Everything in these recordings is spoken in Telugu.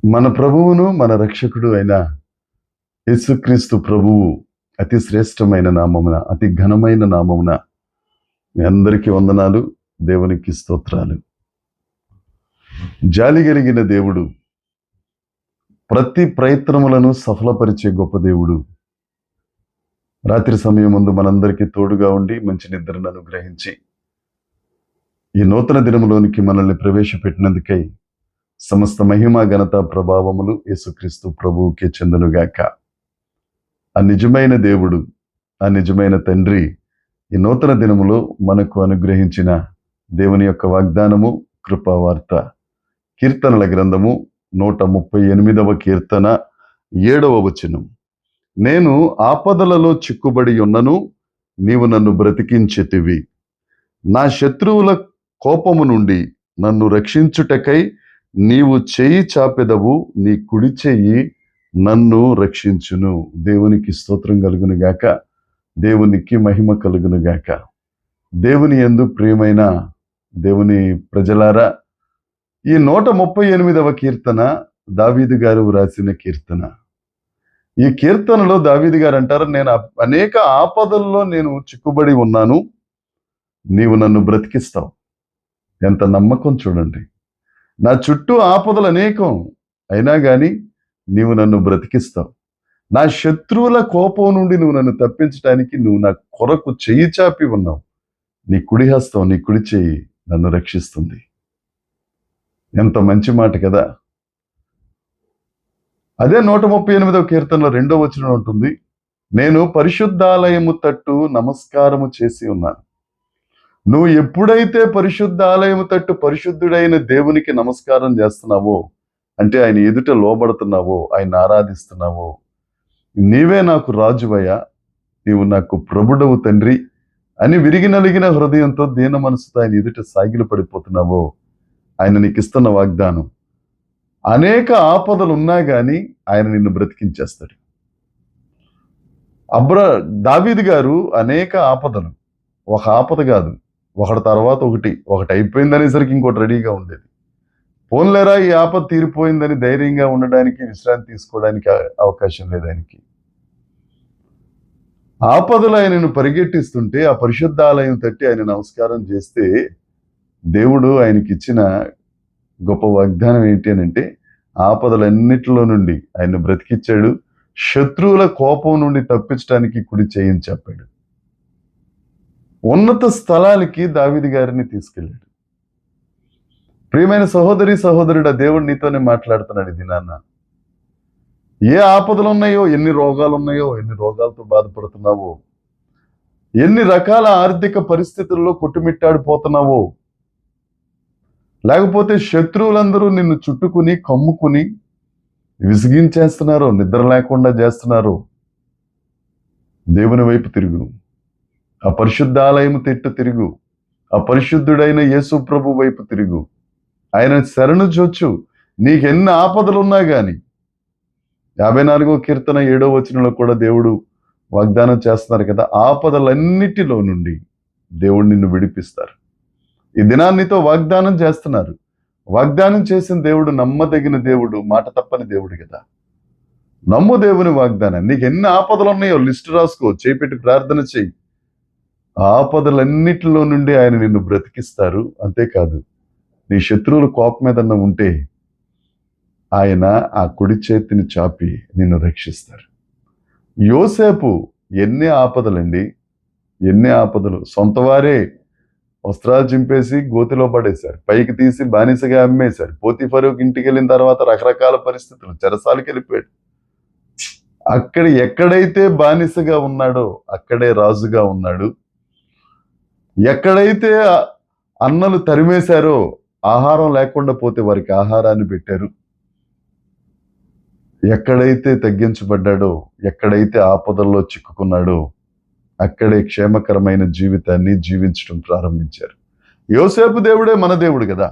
మన ప్రభువును మన రక్షకుడు అయిన యేసుక్రీస్తు ప్రభువు అతి శ్రేష్టమైన నామమున, అతి ఘనమైన నామమున మీ అందరికీ వందనాలు, దేవునికి స్తోత్రాలు. జాలి కలిగిన దేవుడు, ప్రతి ప్రయత్నములను సఫలపరిచే గొప్ప దేవుడు, రాత్రి సమయం ముందు మనందరికీ తోడుగా ఉండి మంచి నిద్రను అనుగ్రహించి ఈ నూతన దినములోనికి మనల్ని ప్రవేశపెట్టినందుకై సమస్త మహిమ ఘనత ప్రభావములు యేసుక్రీస్తు ప్రభువుకే చెందునుగాక. ఆ నిజమైన దేవుడు, ఆ నిజమైన తండ్రి ఈ నూతన దినములో మనకు అనుగ్రహించిన దేవుని యొక్క వాగ్దానము, కృపావార్త, కీర్తనల గ్రంథము 138వ కీర్తన 7వ వచనం. నేను ఆపదలలో చిక్కుబడి ఉన్నను, నీవు నన్ను బ్రతికించితివి. నా శత్రువుల కోపము నుండి నన్ను రక్షించుటకై నీవు చేయి చాపెదవు, నీ కుడి చెయ్యి నన్ను రక్షించును. దేవునికి స్తోత్రం కలుగును గాక, దేవునికి మహిమ కలుగును గాక. దేవుని యందు ప్రియమైన దేవుని ప్రజలారా, ఈ 138వ కీర్తన దావీదు గారు వ్రాసిన కీర్తన. ఈ కీర్తనలో దావీదు గారు అంటారు, నేను అనేక ఆపదల్లో నేను చిక్కుబడి ఉన్నాను, నీవు నన్ను బ్రతికిస్తావు. ఎంత నమ్మకం చూడండి. నా చుట్టూ ఆపదలు అనేకం అయినా కానీ నీవు నన్ను బ్రతికిస్తావు. నా శత్రువుల కోపం నుండి నువ్వు నన్ను తప్పించడానికి నువ్వు నా కొరకు చెయ్యి చాపి ఉన్నావు. నీ కుడి హస్తం, నీ కుడి చెయ్యి నన్ను రక్షిస్తుంది. ఎంత మంచి మాట కదా. అదే 138వ కీర్తనలో 2వ వచనం ఉంటుంది, నేను పరిశుద్ధాలయము తట్టు నమస్కారము చేసి ఉన్నాను. నువ్వు ఎప్పుడైతే పరిశుద్ధాలయము తట్టు పరిశుద్ధుడైన దేవునికి నమస్కారం చేస్తున్నావో, అంటే ఆయన ఎదుట లోబడుతున్నావో, ఆయన ఆరాధిస్తున్నావో, నీవే నాకు రాజువయ్యా, నీవు నాకు ప్రభుడవు తండ్రి అని విరిగి నలిగిన హృదయంతో దీన మనసుతో ఆయన ఎదుట సాగిలు పడిపోతున్నావో, ఆయన నీకు ఇస్తున్న వాగ్దానం, అనేక ఆపదలు ఉన్నా కానీ ఆయన నిన్ను బ్రతికించేస్తాడు. దావీదు గారు అనేక ఆపదలు, ఒక ఆపద కాదు, ఒకటి తర్వాత ఒకటి అయిపోయిందనేసరికి ఇంకోటి రెడీగా ఉండేది. పోన్లేరా ఈ ఆపద తీరిపోయిందని ధైర్యంగా ఉండడానికి, విశ్రాంతి తీసుకోవడానికి అవకాశం లేదు ఆయనకి. ఆపదలు ఆయనను పరిగెట్టిస్తుంటే ఆ పరిశుద్ధాలయం తట్టి ఆయన నమస్కారం చేస్తే దేవుడు ఆయనకి ఇచ్చిన గొప్ప వాగ్దానం ఏంటి అని అంటే, ఆపదలన్నిటిలో నుండి ఆయన బ్రతికిచ్చాడు. శత్రువుల కోపం నుండి తప్పించడానికి కుడి చేయని చెప్పాడు. ఉన్నత స్థలాలకి దావీదు గారిని తీసుకెళ్ళాడు. ప్రియమైన సహోదరి సహోదరుడు, దేవుడు నీతోనే మాట్లాడుతున్నాడు ఇది. నాన్న, ఏ ఆపదలు ఉన్నాయో, ఎన్ని రోగాలు ఉన్నాయో, ఎన్ని రోగాలతో బాధపడుతున్నావో, ఎన్ని రకాల ఆర్థిక పరిస్థితుల్లో కొట్టుమిట్టాడిపోతున్నావో, లేకపోతే శత్రువులందరూ నిన్ను చుట్టుకుని కమ్ముకుని విసిగించేస్తున్నారో, నిద్ర లేకుండా చేస్తున్నారో, దేవుని వైపు తిరుగు. ఆ పరిశుద్ధాలయము తిట్టు తిరుగు. ఆ పరిశుద్ధుడైన యేసు ప్రభు వైపు తిరుగు. ఆయన శరణు జొచ్చు. నీకెన్ని ఆపదలున్నా కానీ 54వ కీర్తన 7వ వచనంలో కూడా దేవుడు వాగ్దానం చేస్తున్నారు కదా, ఆపదలన్నిటిలో నుండి దేవుడు నిన్ను విడిపిస్తారు. ఈ దినాన్నితో వాగ్దానం చేస్తున్నారు. వాగ్దానం చేసిన దేవుడు నమ్మదగిన దేవుడు, మాట తప్పని దేవుడు కదా. నమ్ము దేవుని వాగ్దానం. నీకు ఎన్ని ఆపదలు ఉన్నాయో లిస్టు రాసుకో, చేపెట్టి ప్రార్థన చెయ్యి. ఆపదలన్నిటిలో నుండి ఆయన నిన్ను బ్రతికిస్తారు. అంతేకాదు, నీ శత్రువుల కోపం ఏదన్నా ఉంటే ఆయన ఆ కుడి చేతిని చాపి నిన్ను రక్షిస్తారు. యోసేపు ఎన్ని ఆపదలండి, ఎన్ని ఆపదలు. సొంత వారే వస్త్రాలు చింపేసి గోతిలో పడేశారు, పైకి తీసి బానిసగా అమ్మేశారు. పోతీఫరుకు ఇంటికి వెళ్ళిన తర్వాత రకరకాల పరిస్థితులు, చెరసాలకి వెళ్ళిపోయాడు. ఎక్కడైతే బానిసగా ఉన్నాడో అక్కడే రాజుగా ఉన్నాడు. ఎక్కడైతే అన్నలు తరిమేశారో, ఆహారం లేకుండా పోతే వారికి ఆహారాన్ని పెట్టారు. ఎక్కడైతే తగ్గించబడ్డాడో, ఎక్కడైతే ఆపదల్లో చిక్కుకున్నాడో, అక్కడే క్షేమకరమైన జీవితాన్ని జీవించడం ప్రారంభించారు. యోసేపు దేవుడే మన దేవుడు కదా.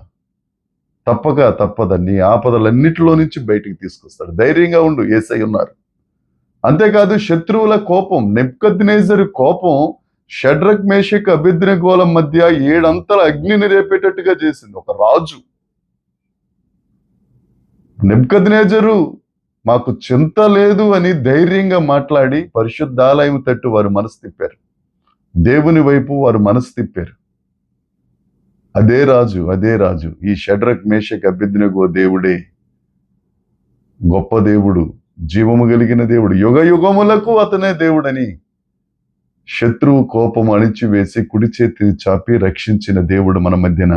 తప్పదని ఆపదలన్నిటిలో నుంచి బయటికి తీసుకొస్తాడు. ధైర్యంగా ఉండు, యేసయ్య ఉన్నారు. అంతేకాదు, శత్రువుల కోపం, నెబుకద్నెజరు కోపం షడ్రక్ మేషక్ అబేద్నెగోల మధ్య 7 అంతల అగ్నిని రేపేటట్టుగా చేసింది ఒక రాజు. నెబుకద్నెజరు మాకు చింత లేదు అని ధైర్యంగా మాట్లాడి పరిశుద్ధాలయం తట్టు వారు మనసు తిప్పారు. దేవుని వైపు వారు మనసు తిప్పారు. అదే రాజు ఈ షడ్రక్ మేషక్ అబేద్నెగో దేవుడే, గొప్ప దేవుడు, జీవము కలిగిన దేవుడు, యుగ యుగములకు అతనే దేవుడని శత్రువు కోపం అణిచివేసి కుడి చేతిని చాపి రక్షించిన దేవుడు మన మధ్యన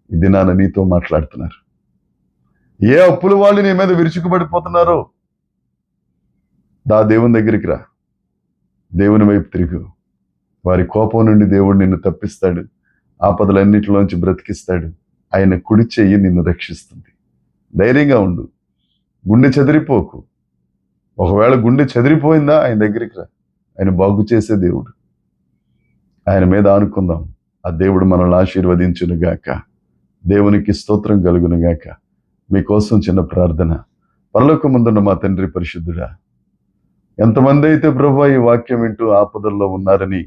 ఈ దినాన నీతో మాట్లాడుతున్నారు. ఏ అప్పుల వాళ్ళు నీ మీద విరుచుకుపడిపోతున్నారో దేవుని దగ్గరికి రా, దేవుని వైపు తిరుగు. వారి కోపం నుండి దేవుడు నిన్ను తప్పిస్తాడు, ఆపదలన్నిటిలోంచి బ్రతికిస్తాడు. ఆయన కుడి చెయ్యి నిన్ను రక్షిస్తుంది. ధైర్యంగా ఉండు, గుండె చెదిరిపోకు. ఒకవేళ గుండె చెదిరిపోయిందా ఆయన దగ్గరికి రా, ఆయన బాగు చేసే దేవుడు. ఆయన మీద ఆనుకుందాం. ఆ దేవుడు మనల్ని ఆశీర్వదించును గాక. దేవునికి స్తోత్రం కలుగును గాక. మీకోసం చిన్న ప్రార్థన. పరలోకమందున్న మా తండ్రి పరిశుద్ధుడా, ఎంతమంది అయితే ప్రభువా ఈ వాక్యం వింటూ ఆపదల్లో ఉన్నారని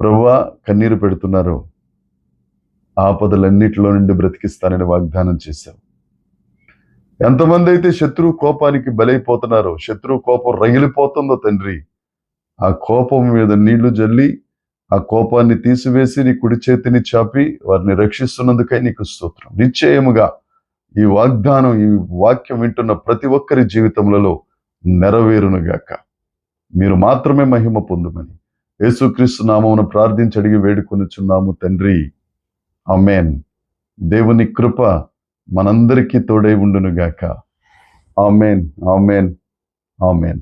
ప్రభువా కన్నీరు పెడుతున్నారో, ఆపదలన్నిటిలో నుండి బ్రతికిస్తానని వాగ్దానం చేశావు. ఎంతమంది అయితే శత్రువు కోపానికి బలైపోతున్నారో, శత్రువు కోపం రగిలిపోతుందో తండ్రి, ఆ కోపం మీద నీళ్లు జల్లి ఆ కోపాన్ని తీసివేసి నీ కుడి చేతిని చాపి వారిని రక్షిస్తున్నందుకై నీకు స్తోత్రం. నిశ్చయముగా ఈ వాగ్దానం, ఈ వాక్యం వింటున్న ప్రతి ఒక్కరి జీవితములలో నెరవేరునుగాక. మీరు మాత్రమే మహిమ పొందుమని యేసుక్రీస్తు నామమున ప్రార్థించి అడిగి వేడుకొనుచున్నాము తండ్రి. ఆమేన్. దేవుని కృప మనందరికీ తోడై ఉండునుగాక. ఆమేన్, ఆమేన్, ఆమేన్.